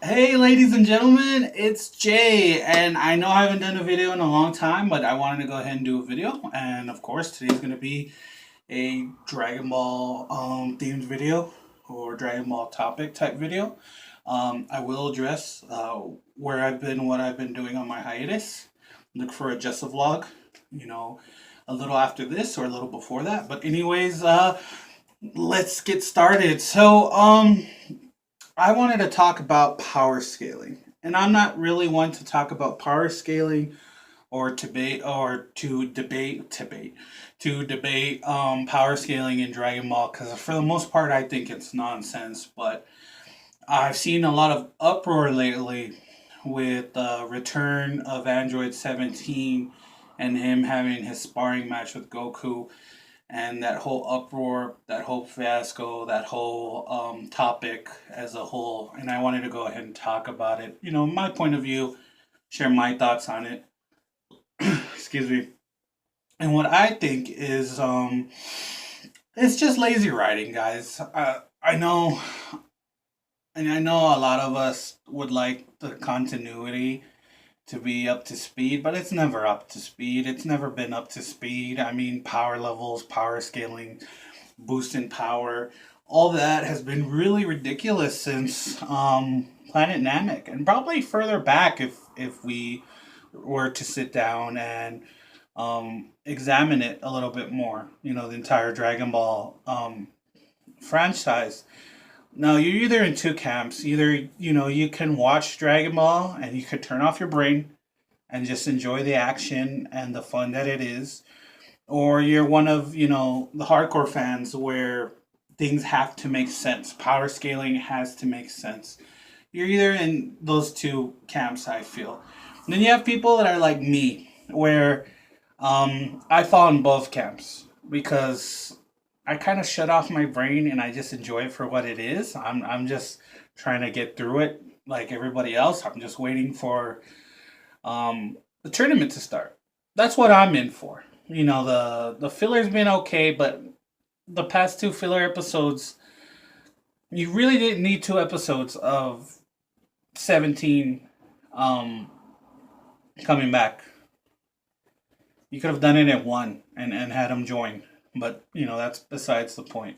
Hey, ladies and gentlemen, it's Jay, and I know I haven't done a video in a long time, but I wanted to go ahead and do a video. And of course, today's going to be a Dragon Ball themed video or Dragon Ball topic type video. I will address where I've been, what I've been doing on my hiatus. Look for a Just a Vlog, you know, a little after this or a little before that. But, anyways, let's get started. I wanted to talk about power scaling. And I'm not really one to talk about power scaling or to debate power scaling in Dragon Ball because for the most part I think it's nonsense. But I've seen a lot of uproar lately with the return of Android 17 and him having his sparring match with Goku and that whole uproar, that whole fiasco, that whole topic as a whole. And I wanted to go ahead and talk about it. My point of view, share my thoughts on it. Excuse me. And what I think is, it's just lazy writing, guys. I know, and I know a lot of us would like the continuity to be up to speed, but it's never up to speed. It's never been up to speed. I mean, power levels, power scaling, boosting power, all that has been really ridiculous since Planet Namek, and probably further back if we were to sit down and examine it a little bit more. The entire Dragon Ball franchise. Now you're either in two camps. Either you can watch Dragon Ball and you could turn off your brain and just enjoy the action and the fun that it is, or you're one of the hardcore fans where things have to make sense. Power scaling has to make sense. You're either in those two camps, I feel. And then you have people that are like me, where I fall in both camps because I kind of shut off my brain and I just enjoy it for what it is. I'm just trying to get through it like everybody else. I'm just waiting for the tournament to start. That's what I'm in for. The filler's been okay, but the past two filler episodes, you really didn't need two episodes of 17 um, coming back. You could have done it at one and had him join, but that's besides the point.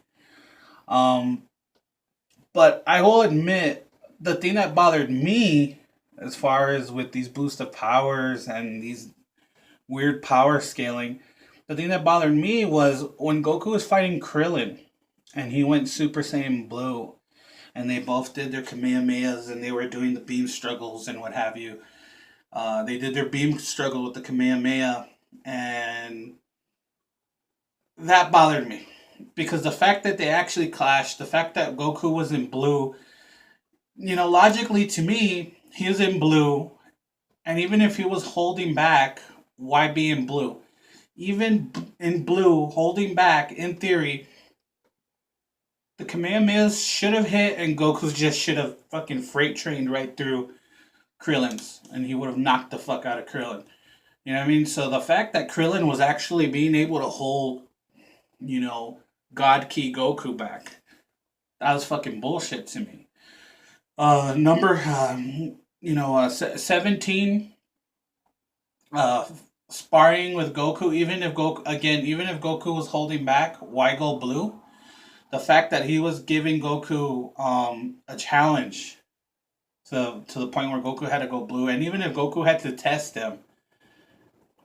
Um, but I will admit the thing that bothered me as far as with these boost of powers and these weird power scaling, the thing that bothered me was when Goku was fighting Krillin and he went Super Saiyan Blue and they both did their Kamehamehas and they were doing the beam struggles and what have you. They did their beam struggle with the Kamehameha, and that bothered me because the fact that they actually clashed, the fact that Goku was in blue, logically to me, he was in blue, and even if he was holding back, why be in blue? Even in blue, holding back, in theory, the Kamehamehas should have hit, and Goku just should have fucking freight trained right through Krillin's, and he would have knocked the fuck out of Krillin. You know what I mean? So the fact that Krillin was actually being able to hold, you know, God Key Goku back, that was fucking bullshit to me. Number, 17, uh, sparring with Goku, even if Goku was holding back, why go blue? The fact that he was giving Goku a challenge to the point where Goku had to go blue, and even if Goku had to test him,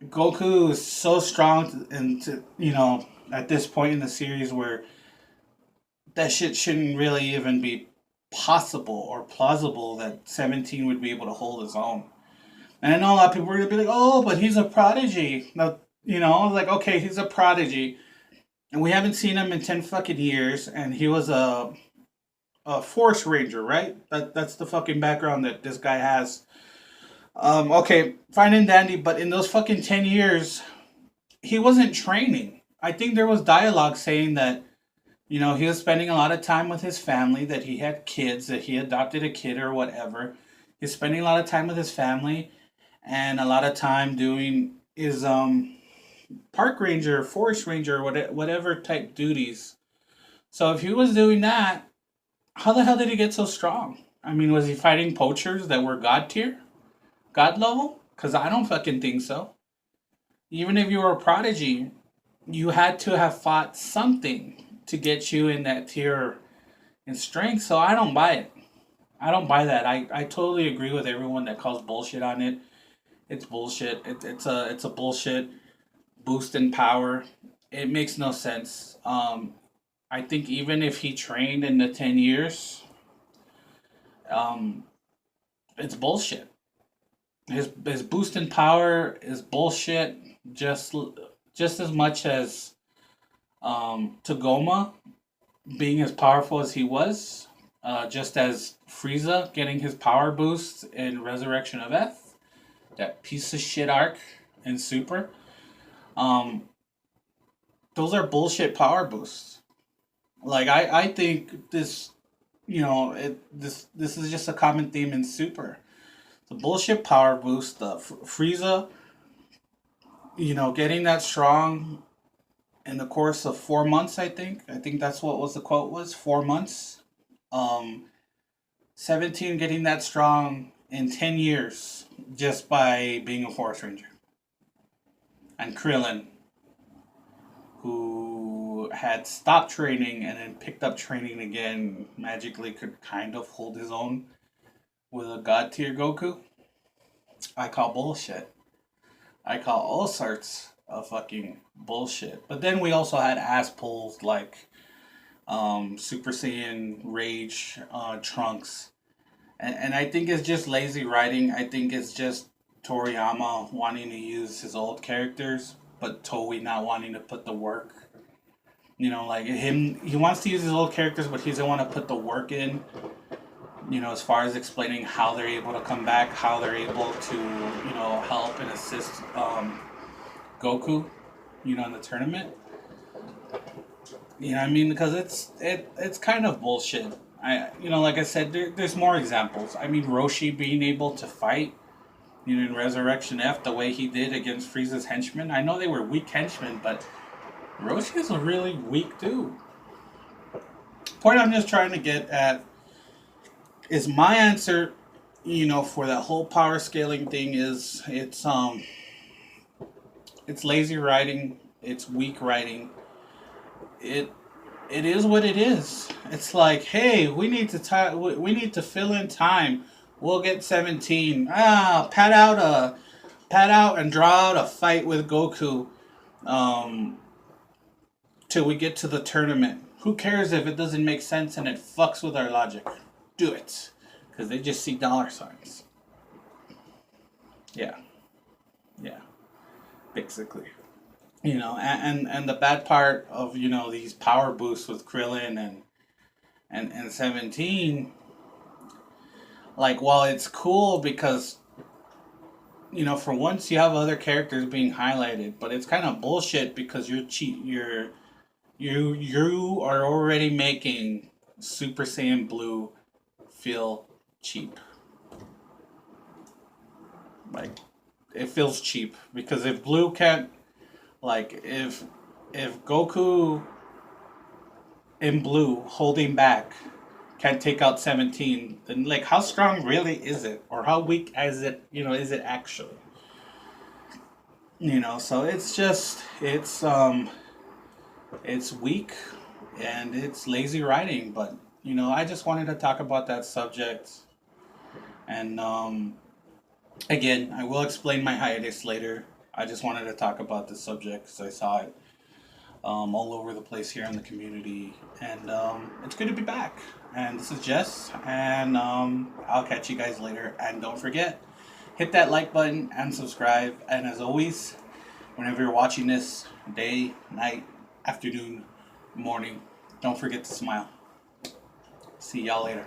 Goku is so strong, and at this point in the series where that shit shouldn't really even be possible or plausible that 17 would be able to hold his own. And I know a lot of people are gonna be like, "Oh, but he's a prodigy." No, like, okay, he's a prodigy, and we haven't seen him in 10 fucking years, and he was a Force Ranger, right? That's the fucking background that this guy has. Okay, fine and dandy, but in those fucking 10 years, he wasn't training. I think there was dialogue saying that he was spending a lot of time with his family, that he had kids, that he adopted a kid or whatever. He's spending a lot of time with his family and a lot of time doing his park ranger, forest ranger, whatever type duties. So if he was doing that, how the hell did he get so strong? I mean, was he fighting poachers that were god tier, god level? Because I don't fucking think so. Even if you were a prodigy, you had to have fought something to get you in that tier in strength. So I don't buy it. I don't buy that. I totally agree with everyone that calls bullshit on it. It's bullshit. It's a bullshit boost in power. It makes no sense. I think even if he trained in the 10 years, um, it's bullshit. His boost in power is bullshit. Just just as much as Tagoma being as powerful as he was, just as Frieza getting his power boost in Resurrection of F, that piece of shit arc in Super. Um, those are bullshit power boosts. Like I think this, this is just a common theme in Super. The bullshit power boost, the Frieza, getting that strong in the course of 4 months. I think that's what was the quote was 4 months. Um, 17 getting that strong in 10 years just by being a forest ranger, and Krillin, who had stopped training and then picked up training again, magically could kind of hold his own with a god tier Goku. I call bullshit. I call all sorts of fucking bullshit. But then we also had ass pulls like Super Saiyan Rage Trunks. And I think it's just lazy writing. I think it's just Toriyama wanting to use his old characters, but Toei not wanting to put the work. Like him, he wants to use his old characters, but he doesn't want to put the work in. As far as explaining how they're able to come back, how they're able to, help and assist Goku, in the tournament. I mean, because it's kind of bullshit. Like I said, there's more examples. I mean, Roshi being able to fight, in Resurrection F the way he did against Frieza's henchmen. I know they were weak henchmen, but Roshi is a really weak dude. Point I'm just trying to get at is my answer, for that whole power scaling thing is it's lazy writing, it's weak writing. It it is what it is. It's like, hey, we need to fill in time. We'll get 17. Pad out and draw out a fight with Goku um till we get to the tournament. Who cares if it doesn't make sense and it fucks with our logic? Do it. Because they just see dollar signs. Yeah. Yeah. Basically. And the bad part of, these power boosts with Krillin and 17, like, while it's cool because, for once you have other characters being highlighted, but it's kind of bullshit because you are already making Super Saiyan Blue feel cheap. Like, it feels cheap because if Blue can't, like, if Goku in Blue holding back can't take out 17, then, like, how strong really is it, or how weak is it actually? So it's weak and it's lazy writing, but I just wanted to talk about that subject. And again, I will explain my hiatus later. I just wanted to talk about this subject because I saw it all over the place here in the community, and it's good to be back. And this is Jess, and I'll catch you guys later. And don't forget, hit that like button and subscribe. And as always, whenever you're watching this, day, night, afternoon, morning, don't forget to smile. See y'all later.